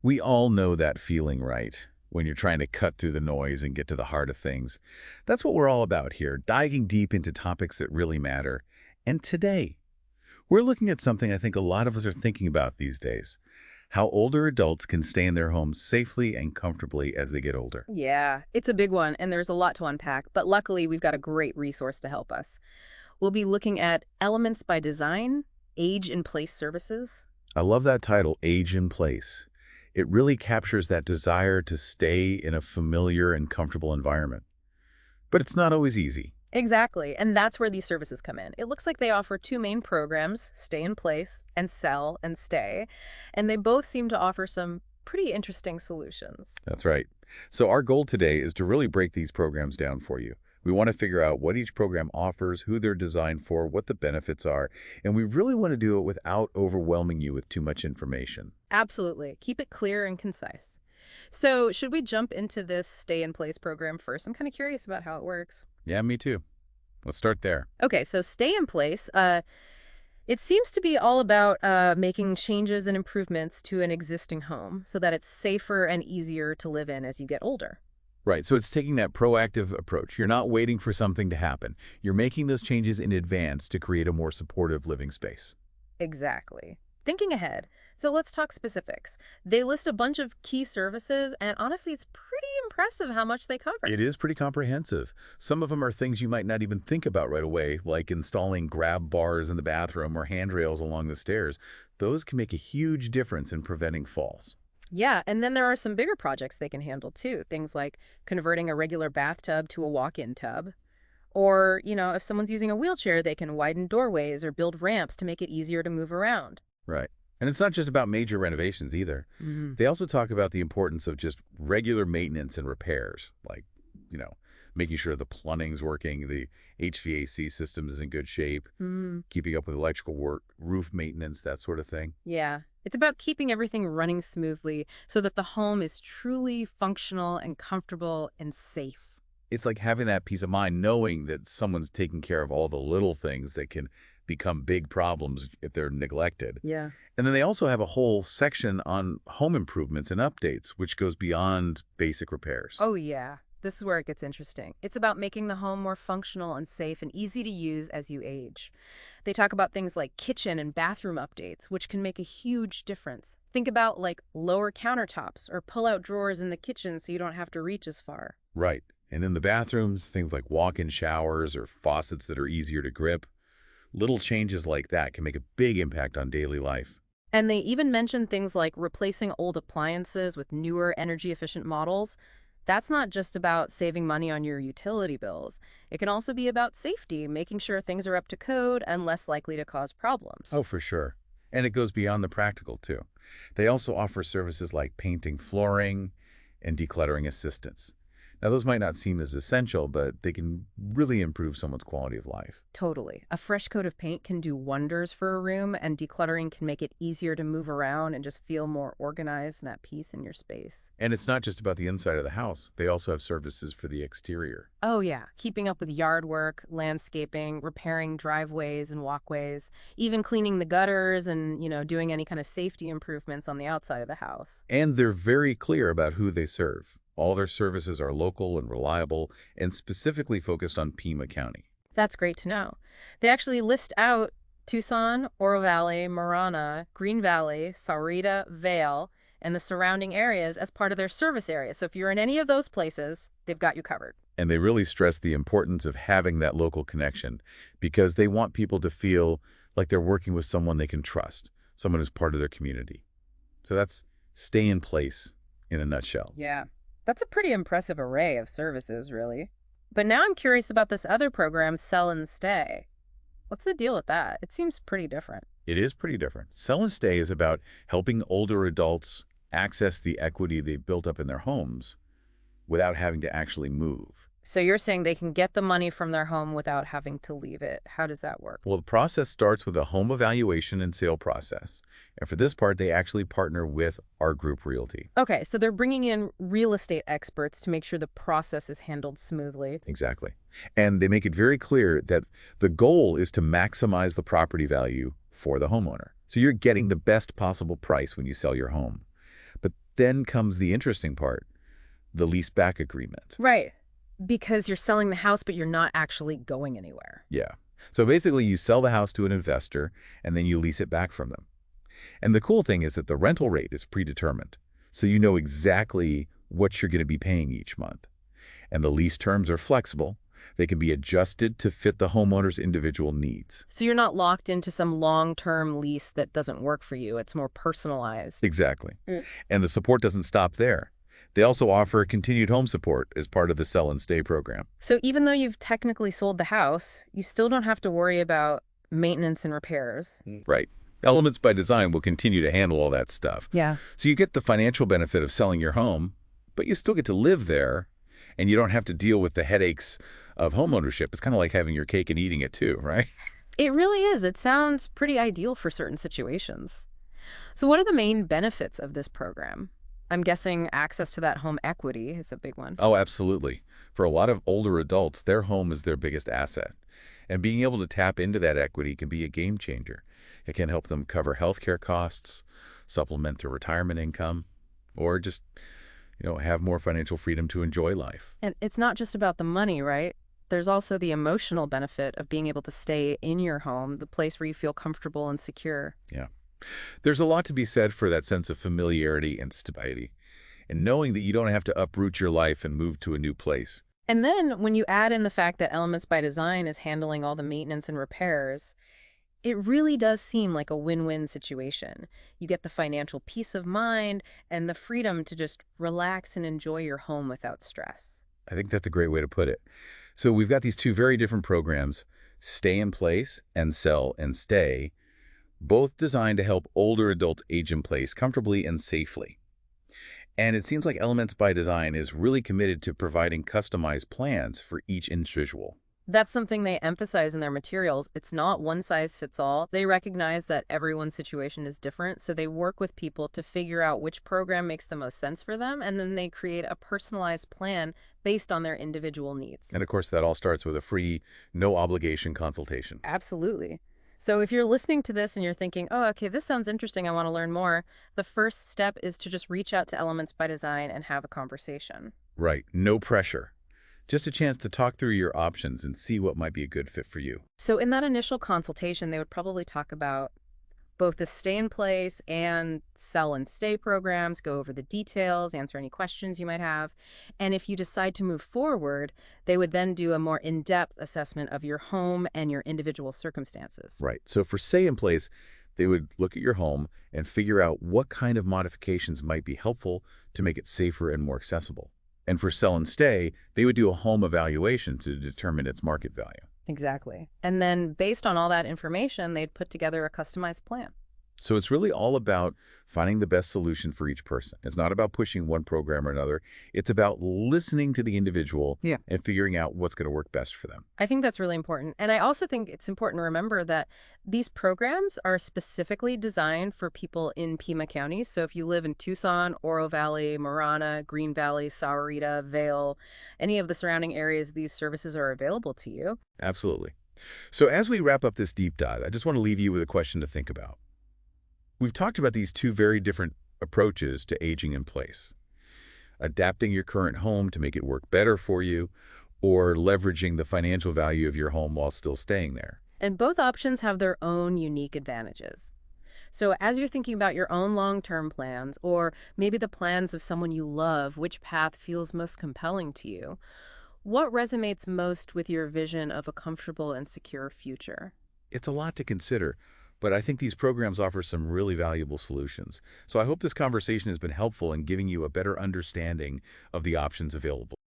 We all know that feeling, right? When you're trying to cut through the noise and get to the heart of things. That's what we're all about here, diving deep into topics that really matter. And today, we're looking at something I think a lot of us are thinking about these days. How older adults can stay in their homes safely and comfortably as they get older. Yeah, it's a big one, and there's a lot to unpack, but luckily we've got a great resource to help us. We'll be looking at elements by design, age-in-place services. I love that title, Age in Place. It really captures that desire to stay in a familiar and comfortable environment. But it's not always easy. Exactly, and that's where these services come in. It looks like they offer two main programs, Stay in Place and Sell and Stay, and they both seem to offer some pretty interesting solutions. That's right. So our goal today is to really break these programs down for you. We want to figure out what each program offers, who they're designed for, what the benefits are, and we really want to do it without overwhelming you with too much information. Absolutely. Keep it clear and concise. So, should we jump into this Stay in Place program first? I'm kind of curious about how it works. Yeah, me too. Let's start there. Okay, so Stay in Place, it seems to be all about making changes and improvements to an existing home so that it's safer and easier to live in as you get older. Right, so it's taking that proactive approach. You're not waiting for something to happen. You're making those changes in advance to create a more supportive living space. Exactly. Thinking ahead. So let's talk specifics. They list a bunch of key services, and honestly, it's pretty impressive how much they cover. It is pretty comprehensive. Some of them are things you might not even think about right away, like installing grab bars in the bathroom or handrails along the stairs. Those can make a huge difference in preventing falls. Yeah, and then there are some bigger projects they can handle too. Things like converting a regular bathtub to a walk-in tub. Or, if someone's using a wheelchair, they can widen doorways or build ramps to make it easier to move around. Right. And it's not just about major renovations either. Hmm. They also talk about the importance of just regular maintenance and repairs, like, you know, making sure the plumbing's working, the HVAC system is in good shape, Hmm. keeping up with electrical work, roof maintenance, that sort of thing. Yeah. It's about keeping everything running smoothly so that the home is truly functional and comfortable and safe. It's like having that peace of mind knowing that someone's taking care of all the little things that can become big problems if they're neglected. Yeah. And then they also have a whole section on home improvements and updates, which goes beyond basic repairs. Oh, yeah. This is where it gets interesting. It's about making the home more functional and safe and easy to use as you age. They talk about things like kitchen and bathroom updates, which can make a huge difference. Think about like lower countertops or pull-out drawers in the kitchen so you don't have to reach as far. Right. And in the bathrooms, things like walk-in showers or faucets that are easier to grip. Little changes like that can make a big impact on daily life. And they even mention things like replacing old appliances with newer energy-efficient models. That's not just about saving money on your utility bills. It can also be about safety, making sure things are up to code and less likely to cause problems. Oh, for sure. And it goes beyond the practical, too. They also offer services like painting flooring and decluttering assistance. Now, those might not seem as essential, but they can really improve someone's quality of life. Totally. A fresh coat of paint can do wonders for a room, and decluttering can make it easier to move around and just feel more organized and at peace in your space. And it's not just about the inside of the house. They also have services for the exterior. Oh, yeah. Keeping up with yard work, landscaping, repairing driveways and walkways, even cleaning the gutters and, doing any kind of safety improvements on the outside of the house. And they're very clear about who they serve. All their services are local and reliable and specifically focused on Pima County. That's great to know. They actually list out Tucson, Oro Valley, Marana, Green Valley, Sahuarita, Vail, and the surrounding areas as part of their service area. So if you're in any of those places, they've got you covered. And they really stress the importance of having that local connection because they want people to feel like they're working with someone they can trust, someone who's part of their community. So that's stay in place in a nutshell. Yeah. That's a pretty impressive array of services, really. But now I'm curious about this other program, Sell and Stay. What's the deal with that? It seems pretty different. It is pretty different. Sell and Stay is about helping older adults access the equity they've built up in their homes without having to actually move. So you're saying they can get the money from their home without having to leave it. How does that work? Well, the process starts with a home evaluation and sale process. And for this part, they actually partner with RGroup Realty. Okay, so they're bringing in real estate experts to make sure the process is handled smoothly. Exactly. And they make it very clear that the goal is to maximize the property value for the homeowner. So you're getting the best possible price when you sell your home. But then comes the interesting part, the lease-back agreement. Right. Because you're selling the house, but you're not actually going anywhere. Yeah. So basically, you sell the house to an investor, and then you lease it back from them. And the cool thing is that the rental rate is predetermined, so you know exactly what you're going to be paying each month. And the lease terms are flexible. They can be adjusted to fit the homeowner's individual needs. So you're not locked into some long-term lease that doesn't work for you. It's more personalized. Exactly. And the support doesn't stop there. They also offer continued home support as part of the Sell and Stay program. So even though you've technically sold the house, you still don't have to worry about maintenance and repairs. Right. Elements by Design will continue to handle all that stuff. Yeah. So you get the financial benefit of selling your home, but you still get to live there, and you don't have to deal with the headaches of homeownership. It's kind of like having your cake and eating it too, right? It really is. It sounds pretty ideal for certain situations. So what are the main benefits of this program? I'm guessing access to that home equity is a big one. Oh, absolutely. For a lot of older adults, their home is their biggest asset. And being able to tap into that equity can be a game changer. It can help them cover healthcare costs, supplement their retirement income, or just, have more financial freedom to enjoy life. And it's not just about the money, right? There's also the emotional benefit of being able to stay in your home, the place where you feel comfortable and secure. Yeah. There's a lot to be said for that sense of familiarity and stability, and knowing that you don't have to uproot your life and move to a new place. And then when you add in the fact that Elements by Design is handling all the maintenance and repairs, it really does seem like a win-win situation. You get the financial peace of mind and the freedom to just relax and enjoy your home without stress. I think that's a great way to put it. So we've got these two very different programs, Stay in Place and Sell and Stay, both designed to help older adults age in place comfortably and safely. And it seems like Elements by Design is really committed to providing customized plans for each individual. That's something they emphasize in their materials. It's not one size fits all. They recognize that everyone's situation is different, so they work with people to figure out which program makes the most sense for them, and then they create a personalized plan based on their individual needs. And of course, that all starts with a free, no-obligation consultation. Absolutely. So if you're listening to this and you're thinking, oh, okay, this sounds interesting, I want to learn more, the first step is to just reach out to Elements by Design and have a conversation. Right. No pressure. Just a chance to talk through your options and see what might be a good fit for you. So in that initial consultation, they would probably talk about both the stay in place and sell and stay programs, go over the details, answer any questions you might have. And if you decide to move forward, they would then do a more in-depth assessment of your home and your individual circumstances. Right. So for Stay in Place, they would look at your home and figure out what kind of modifications might be helpful to make it safer and more accessible. And for Sell and Stay, they would do a home evaluation to determine its market value. Exactly. And then based on all that information, they'd put together a customized plan. So it's really all about finding the best solution for each person. It's not about pushing one program or another. It's about listening to the individual and figuring out what's going to work best for them. I think that's really important. And I also think it's important to remember that these programs are specifically designed for people in Pima County. So if you live in Tucson, Oro Valley, Marana, Green Valley, Sahuarita, Vail, any of the surrounding areas, these services are available to you. Absolutely. So as we wrap up this deep dive, I just want to leave you with a question to think about. We've talked about these two very different approaches to aging in place. Adapting your current home to make it work better for you, or leveraging the financial value of your home while still staying there. And both options have their own unique advantages. So as you're thinking about your own long-term plans, or maybe the plans of someone you love, which path feels most compelling to you? What resonates most with your vision of a comfortable and secure future? It's a lot to consider, but I think these programs offer some really valuable solutions. So I hope this conversation has been helpful in giving you a better understanding of the options available